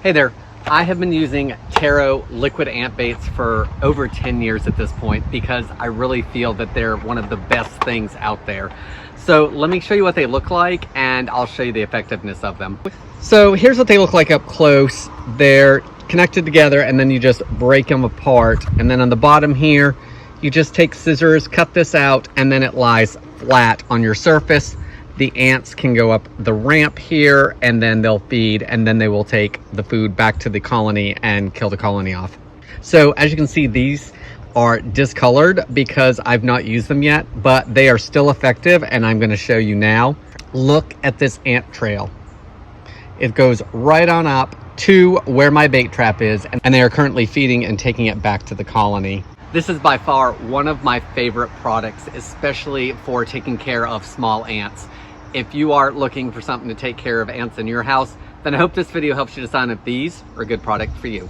Hey there, I have been using TERRO liquid ant baits for over 10 years at this point because I really feel that they're one of the best things out there. So let me show you what they look like and I'll show you the effectiveness of them. So here's what they look like up close. They're connected together and then you just break them apart. And then on the bottom here, you just take scissors, cut this out, and then it lies flat on your surface. The ants can go up the ramp here and then they'll feed, and then they will take the food back to the colony and kill the colony off. So as you can see, these are discolored because I've not used them yet, but they are still effective and I'm going to show you now. Look at this ant trail. It goes right on up to where my bait trap is, and they are currently feeding and taking it back to the colony. This is by far one of my favorite products, especially for taking care of small ants. If you are looking for something to take care of ants in your house, then I hope this video helps you decide if these are a good product for you.